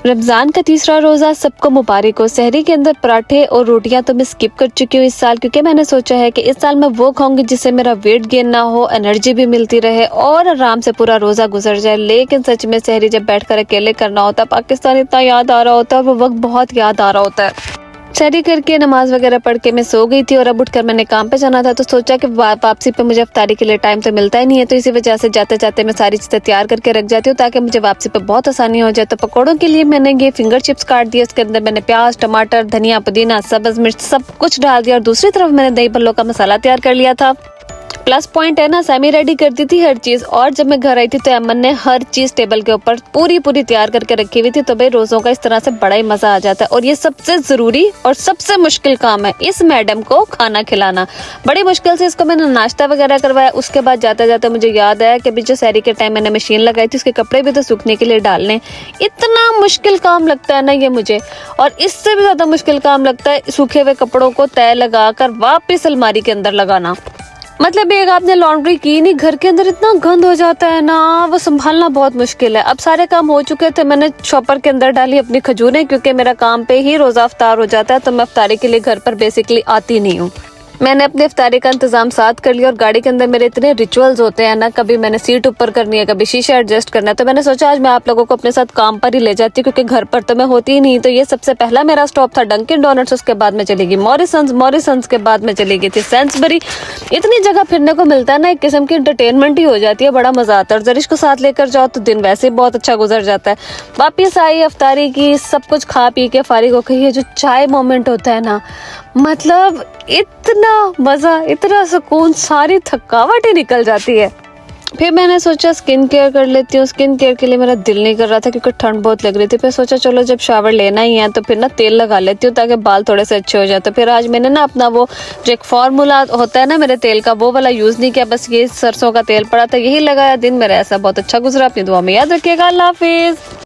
रमज़ान का तीसरा रोज़ा सबको मुबारक हो। सहरी के अंदर पराठे और रोटियां तो मैं स्किप कर चुकी हूँ इस साल, क्योंकि मैंने सोचा है कि इस साल मैं वो खाऊंगी जिससे मेरा वेट गेन ना हो, एनर्जी भी मिलती रहे और आराम से पूरा रोज़ा गुजर जाए। लेकिन सच में सहरी जब बैठकर अकेले करना होता है, पाकिस्तान इतना याद आ रहा होता है, वो वक्त बहुत याद आ रहा होता है। सहरी करके नमाज वगैरह पढ़ के मैं सो गई थी और अब उठकर मैंने काम पे जाना था, तो सोचा कि वापसी पे मुझे इफ्तारी के लिए टाइम तो मिलता ही नहीं है, तो इसी वजह से जाते जाते मैं सारी चीज़ें तैयार करके रख जाती हूँ ताकि मुझे वापसी पे बहुत आसानी हो जाए। तो पकौड़ों के लिए मैंने ये फिंगर चिप्स काट दिए, उसके अंदर मैंने प्याज, टमाटर, धनिया, पुदीना, सब्ज मिर्च सब कुछ डाल दिया और दूसरी तरफ मैंने दही भल्लों का मसाला तैयार कर लिया था। प्लस पॉइंट है ना, सैमी रेडी करती थी हर चीज़, और जब मैं घर आई थी तो अमन ने हर चीज़ टेबल के ऊपर पूरी तैयार करके रखी हुई थी। तो भाई रोज़ों का इस तरह से बड़ा ही मज़ा आ जाता है और ये सबसे ज़रूरी और सबसे मुश्किल काम है इस मैडम को खाना खिलाना। बड़ी मुश्किल से इसको मैंने नाश्ता वगैरह करवाया। उसके बाद जाते जाते मुझे याद आया कि जो सहरी के टाइम मैंने मशीन लगाई थी, उसके कपड़े भी तो सूखने के लिए डालने। इतना मुश्किल काम लगता है ना ये मुझे, और इससे भी ज़्यादा मुश्किल काम लगता है सूखे हुए कपड़ों को तय लगाकर वापस अलमारी के अंदर लगाना। मतलब एक आपने लॉन्ड्री की नहीं, घर के अंदर इतना गंद हो जाता है ना, वो संभालना बहुत मुश्किल है। अब सारे काम हो चुके थे, मैंने शॉपर के अंदर डाली अपनी खजूरें, क्योंकि मेरा काम पे ही रोज़ा अफ्तार हो जाता है, तो मैं अफ्तारी के लिए घर पर बेसिकली आती नहीं हूँ। मैंने अपने इफ्तारी का इंतजाम साथ कर लिया और गाड़ी के अंदर मेरे इतने रिचुअल्स होते हैं ना, कभी मैंने सीट ऊपर करनी है, कभी शीशा एडजस्ट करना है, तो मैंने सोचा आज मैं आप लोगों को अपने साथ काम पर ही ले जाती हूँ, क्योंकि घर पर तो मैं होती ही नहीं। तो ये सबसे पहला मेरा स्टॉप था डंकिन डोनट्स, उसके बाद में चली गई मॉरिसन्स के बाद में चली गई थी सेंसबरी। इतनी जगह फिरने को मिलता है ना, एक किस्म की इंटरटेनमेंट ही हो जाती है, बड़ा मजा आता है। और जरिश को साथ लेकर जाओ तो दिन वैसे बहुत अच्छा गुजर जाता है। वापिस आई अफ्तारी की, सब कुछ खा पी के फारिग होकर, ये जो चाय मोमेंट होता है ना, मतलब इतना मज़ा, इतना सुकून, सारी थकावट ही निकल जाती है। फिर मैंने सोचा स्किन केयर कर लेती हूँ। स्किन केयर के लिए मेरा दिल नहीं कर रहा था क्योंकि ठंड बहुत लग रही थी। फिर सोचा चलो जब शावर लेना ही है तो फिर ना तेल लगा लेती हूँ ताकि बाल थोड़े से अच्छे हो जाए। तो फिर आज मैंने ना अपना वो जो एक फार्मूला होता है ना मेरे तेल का, वो वाला यूज़ नहीं किया, बस ये सरसों का तेल पड़ा था, यही लगाया। दिन मेरा ऐसा बहुत अच्छा गुजरा। अपनी दुआ में याद रखिएगा। अल्लाह हाफिज़।